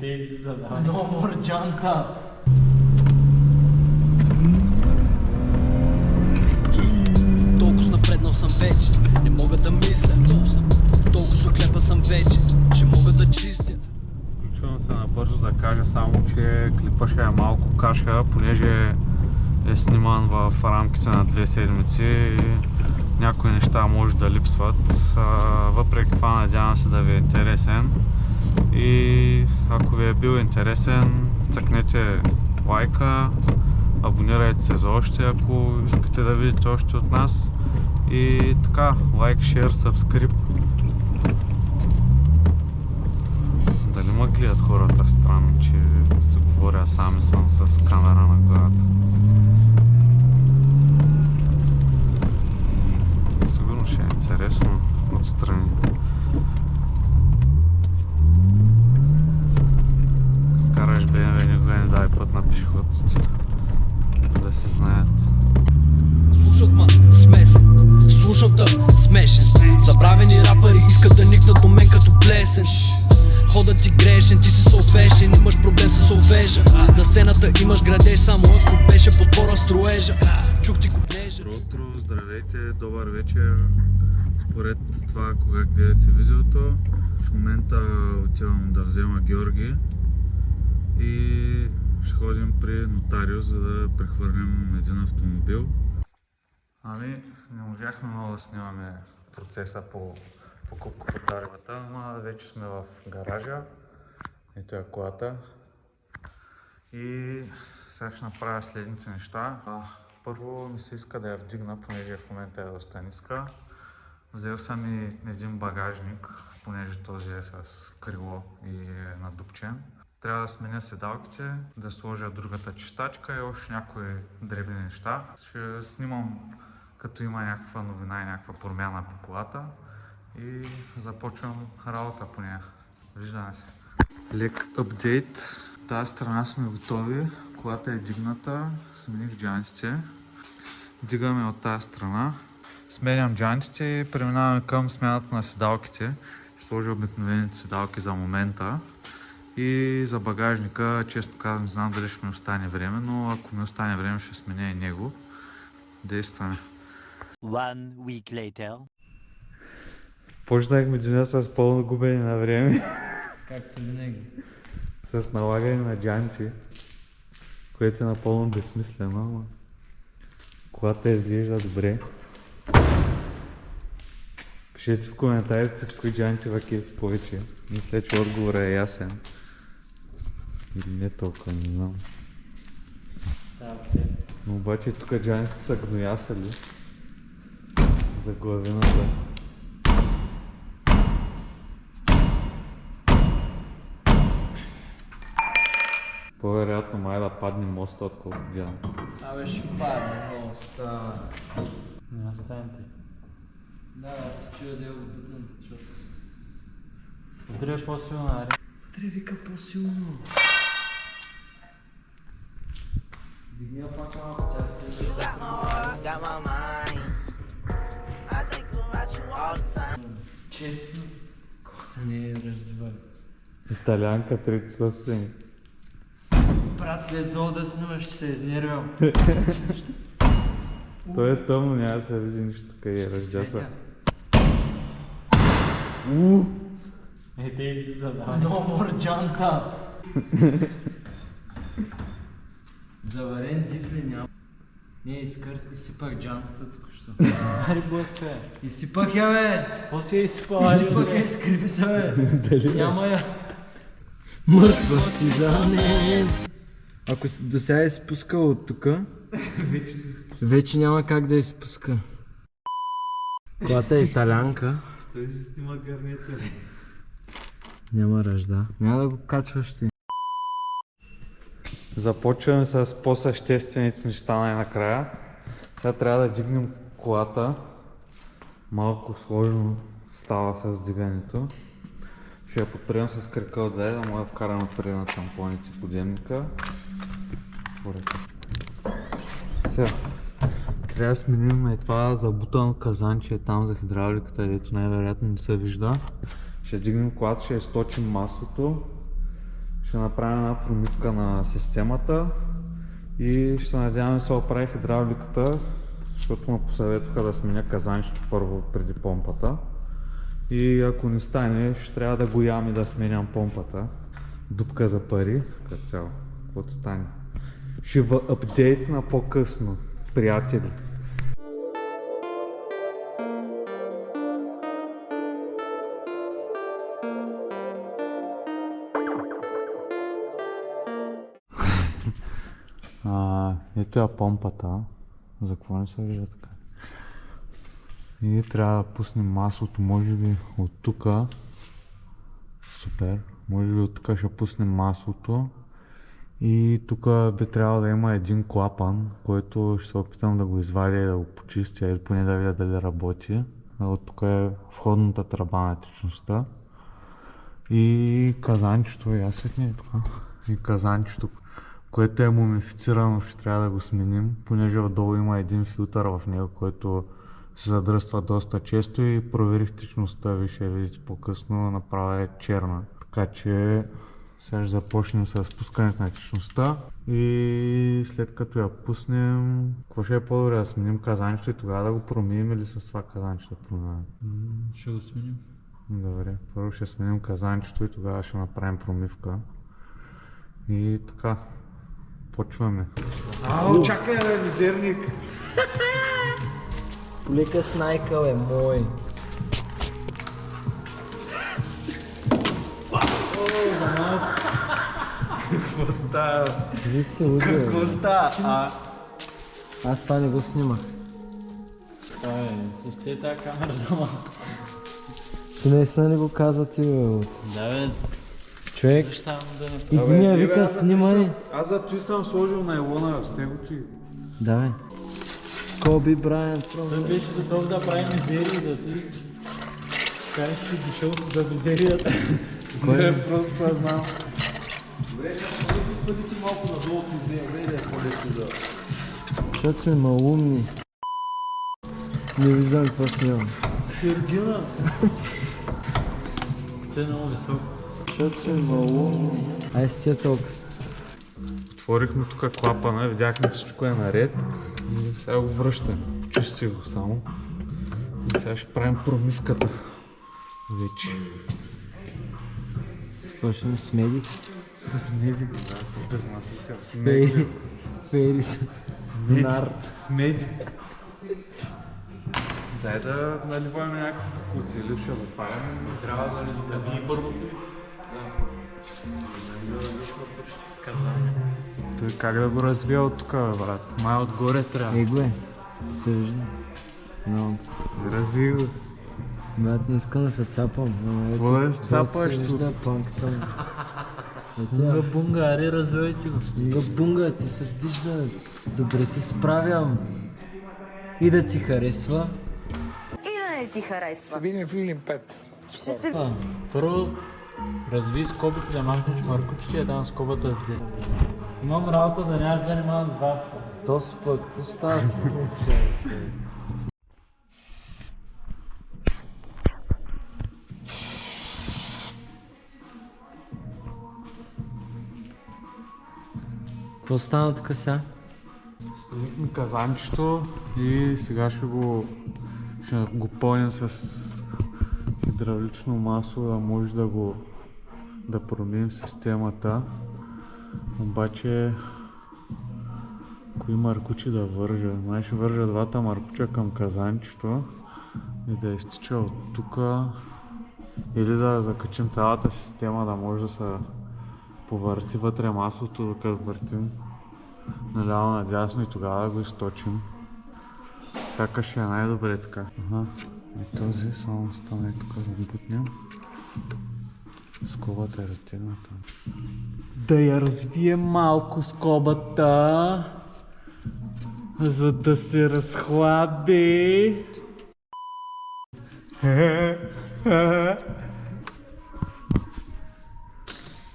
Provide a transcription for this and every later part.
Те излиза, да. No more джанта! Толкова напреднал съм вече, не мога да мисля. Толкова оклепа съм вече, ще мога да чистя. Включвам се набързо да кажа само, че клипът ще е малко каша, понеже е сниман в рамките на 2 седмици и някои неща може да липсват. Въпреки това надявам се да ви е интересен и ако ви е бил интересен, цъкнете лайка, абонирайте се за още, ако искате да видите още от нас и така, лайк, шер, сабскрип. Дали ме гледат хората странно, че се говоря, а сами съм с камера на главата. Сигурно ще е интересно отстрани. Като караш BMW, никога не дай път на пешеходците, да се знаят. Слушат ма, смесен, слушам да, смешен. Забравени рапъри искат да никнат до мен като плесен. Ходът ти грешен, ти си солфешен, имаш проблем с солфежа. На сцената имаш градеж, само ако беше подбора строежа. Чух ти куплежа. Добро утро, здравейте, добър вечер. Според това кога гледате видеото, в момента отивам да взема Георги и ще ходим при нотариус, за да прехвърлим един автомобил. Ами, не можахме много да снимаме процеса по покупко-продажбата, но вече сме в гаража. Ето е колата. И сега ще направя следните неща. Първо ми се иска да я вдигна, понеже в момента е доста ниска. Взел съм и един багажник, понеже този е с крило и е надупчен. Трябва да сменя седалките, да сложа другата чистачка и още някои дребни неща. Ще снимам като има някаква новина и някаква промяна по колата и започвам работа по нея. Виждаме се. Лек апдейт. Тази страна сме готови. Колата е дигната. Смених джантите. Дигаме от тази страна. Сменям джантите и преминаваме към смяната на седалките. Ще сложа обикновените седалки за момента. И за багажника, често казвам, не знам дали ще ми остане време, но ако ми остане време, ще сменя и него. Действаме. One week later. Почнахме деня с пълно губене на време. Както винаги. С налагане на джанти, което е напълно безсмислено, ама колата изглежда добре. Пишете в коментарите с кои джанти ва кефи повече. Мисля, че отговорът е ясен. Или не толкова, не знам. Но обаче тук джантите са гноясали за главината. По-вероятно май да падне моста отколко джанти. Абе ще падне моста. Не стане ти. Да, аз се чуя да я го бутнем, защото... Утре е по-силна, аре. Утре вика по-силно. Дигни я пак малко, тя се е... Честно. Колата не е раздевай. Италианка, трети собствени. Брат, слез долу да снимаш, ще се изнервям. Той е тъмно, няма да се види нищо тук и раздя се. Те излиза, да. No more джанта! Заварен дип ли няма? Не, изсипах джантата току-що. Аре, блъска е. Изсипах я, бе! Какво си е изпал? Изсипах я, изкриви се, бе! Няма я! Мъртва си за мен! Ако до сега е спускал от тука, вече няма как да изпуска. Колата е италянка. Той си снима гарнета. Няма ръжда. Няма да го качваш ти. Започваме с по-съществените неща най-накрая. Сега трябва да дигнем колата. Малко сложно става с дигането. Ще я подпрем с кръка отзади, да мога да вкарам отпред на тампоните в подемника. Сега, трябва да сменим това забутано казанче там за хидравликата, дето най-вероятно не се вижда. Ще Ще дигнем колата, ще източим маслото, ще направим една промивка на системата и ще се надяваме да се оправи хидравликата, защото ме посъветваха да сменя казанчето първо преди помпата. И ако не стане, ще трябва да го ям и да сменям помпата. Дупка за пари, като цяло, каквото стане. Ще ви апдейтна по-късно, приятели. Ето я помпата, за какво не се вижда така. И трябва да пуснем маслото, може би от тука. Супер, може би от тук ще пуснем маслото. И тук би трябвало да има един клапан, който ще се опитам да го извадя и да го почистя или поне да видя дали работи. От тук е входната тръба на течността. И казанчето, ясетни е тук. И казанчето, което е мумифицирано, ще трябва да го сменим, понеже отдолу има един филтър в него, който се задръства доста често и проверих течността, ви ще видите по-късно, направо е черна. Така че сега ще започнем с спускането на течността и след като я пуснем, какво ще е по-добре да сменим казанчето и тогава да го промием или с това казанче да промиваме? Ще го сменим. Добре, първо ще сменим казанчето и тогава ще направим промивка. И така, почваме. Чакай, бе, мизерник! Полека снайкъл е мой. Какво става? Вие сте луди, бе. Какво става? Аз това не го снимах. Сусте тази камера за малко. Ти наистина не го каза ти, бе. Да, бе, Човек, щам да не... единия вика снимай. Аз за той съм сложил найлона с него ти. Да, бе. Коби Брайант. Той беше готов да прави мизерии за ти. Кажеш, че дошъл за мизерията. Не, просто съзнал. Защото сме малумни. Не виждам какво снимам. Сергина! Той е много висок. Защото сме малумни. Ай с тия толкова. Отворихме тук клапана, видяхме, че всичко е наред и сега го връщаме. Почисти го само. И сега ще правим промивката. Вече. Свършим с медик. С медик, да, с безмаслица. С фейри. Фейри с нар. С медик. Дай да наливаме някакви куци или ще затваряме. Трябва да ви първото. Той как да го развия от тук, бе, брат? Май отгоре трябва. Его е. Се вижда. Но, Разви го. брат, не искам да се цапам. Какво да се цапаш Се тук? вижда планката ми. Бунга, бунга, аре, развойте го. Бунга, ти се вижда. Добре се справям. И да ти харесва. И да не ти харесва. Първо, разви скобите да махнеш маркучите и дам скобата с 10. Имам работа да няма да занимавам с вас. То спък, какво става с мисля? Какво стана тук сега? Столихме казанчето и сега ще го пълним с хидравлично масло, да може да промием системата. Обаче кои маркучи да вържа? Май ще вържа двата маркуча към казанчето и да изтича от тук или да закачим цялата система, да може да се повърти вътре маслото, докато въртим наляво надясно и тогава да го източим. Сякаш е най-добре така. Ага. И този само стане тук да бутнем. Скобата е разтегната. Да я развием малко скобата, за да се разхлади.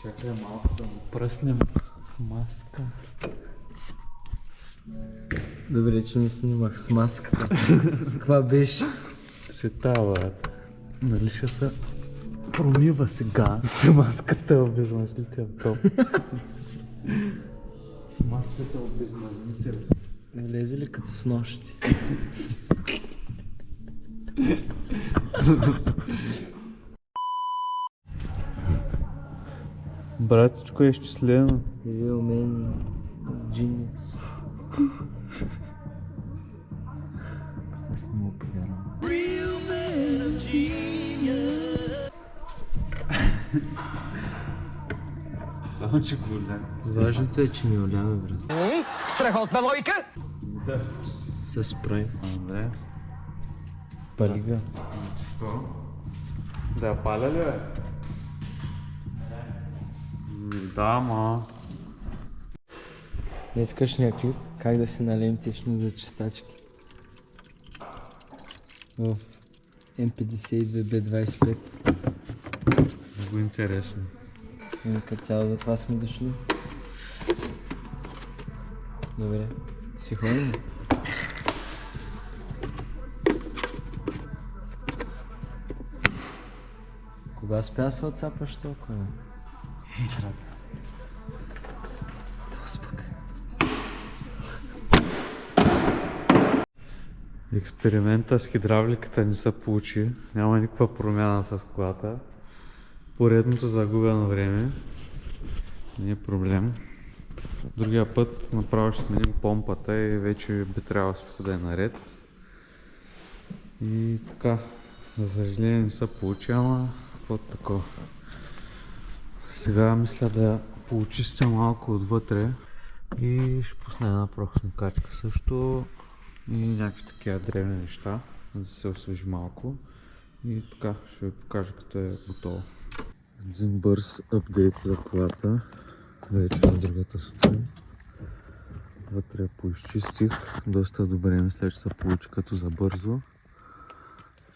Чакай малко да го пръснем с маска. Добре, че не снимах с маската. Каква беше? Се тава, брат. Нали ще са промива сега с маската обезмазнител. Топ. С маската обезмазнител. Влезе ли като с нощи? Братичко е изчислено. Real man genius. Аз не му повярвам. Само че голямо. Важното е, че ни олява, брат. Страхотна лойка! Се спрай. Да. Палига. Що? Да я паля ли бе? Да, ма. Не искаш някакви? Как да си налеем течни за чистачки? В M52 B25. Много интересно. Като цяло за това сме дошли. Добре. Си ходим? Кога спя да се отцапаш толкова? Експеримента с хидравликата не се получи. Няма никаква промяна с колата. Поредното загубено време. Не е проблем. Другия път направо ще сменим помпата и вече би трябвало всичко да е наред. И така, за съжаление не се получи, ама какво такова. Сега мисля да поочистя малко отвътре и ще пусна една прахосмокачка също и някакви такива древни неща, да се освежи малко. И така, ще ви покажа като е готово. Един бърз апдейт за колата. Вече на другата сутрин. Вътре поизчистих. Доста добре мисля, че се получи като за бързо.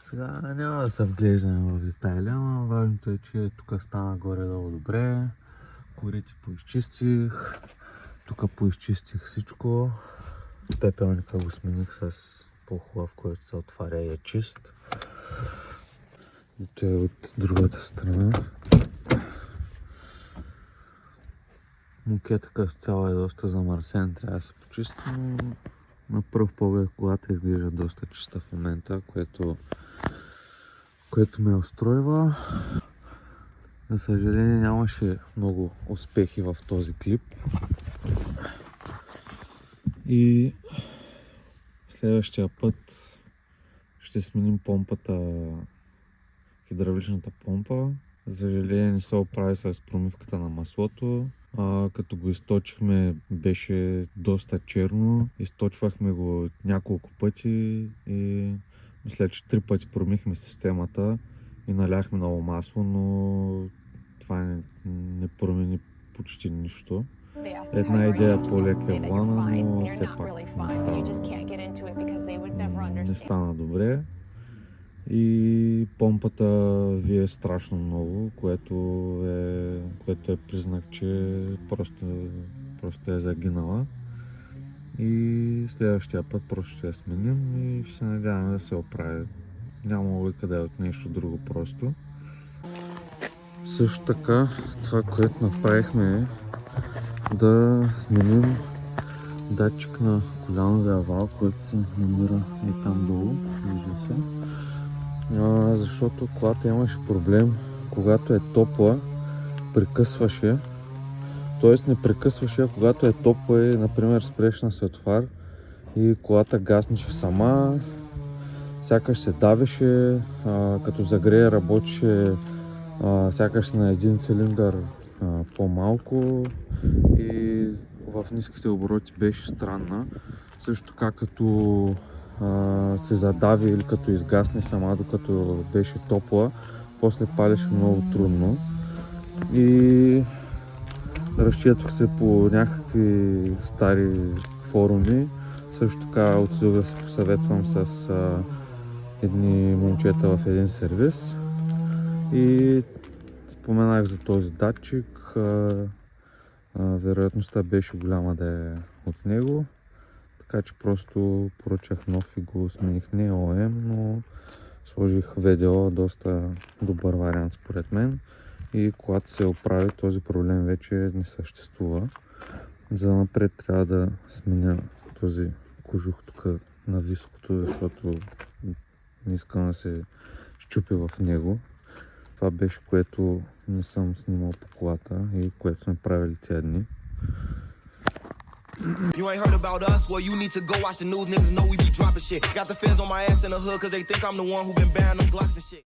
Сега няма да се вглеждаме в детайли, но важното е, че тук стана горе-долу добре. Корите поизчистих. Тук поизчистих всичко. Пепелника го смених с по-хубав, който се отваря и е чист. Ето е от другата страна. Мукета като цяло е доста замърсен, трябва да се почисти, но на пръв поглед колата изглежда доста чиста в момента, което ме устройва. За съжаление нямаше много успехи в този клип. И следващия път ще сменим помпата, хидравличната помпа. За съжаление не се оправи с промивката на маслото. Като го източихме беше доста черно. Източвахме го няколко пъти и мисля, че 3 пъти промихме системата и наляхме ново масло, но това не промени почти нищо. Една идея по-лека е влана, но все пак не стана добре. И помпата вие страшно много, което е признак, че просто е загинала. И следващия път просто ще я сменим и ще се надяваме да се оправи. Няма логика да е от нещо друго просто. Също така, това, което направихме е да сменим датчик на коляновия вал, който се намира и там долу, вижда се. Защото колата имаше проблем, когато е топла, прекъсваше. Тоест не прекъсваше, а когато е топла и, например, спреш на светофар и колата гаснеше сама, сякаш се давеше, като загрее работеше сякаш на един цилиндър по-малко и в ниските обороти беше странна. Също така като се задави или като изгасне сама, докато беше топла, после палеше много трудно. И разчетох се по някакви стари форуми. Също така отидох да се посъветвам с едни момчета в един сервис и споменах за този датчик. Вероятността беше голяма да е от него. Така че просто поръчах нов и го смених. Не ОМ, но Сложих ВДО, доста добър вариант според мен. И когато се оправи, този проблем вече не съществува. За напред трябва да сменя този кожух тук на виското, защото не искам да се щупи в него. Това беше, което не съм снимал по колата и което сме правили тези дни. You ain't heard about us? Well, you need to go watch the news. Niggas know we be dropping shit. Got the feds on my ass in the hood cause they think I'm the one who been banning them Glocks and shit.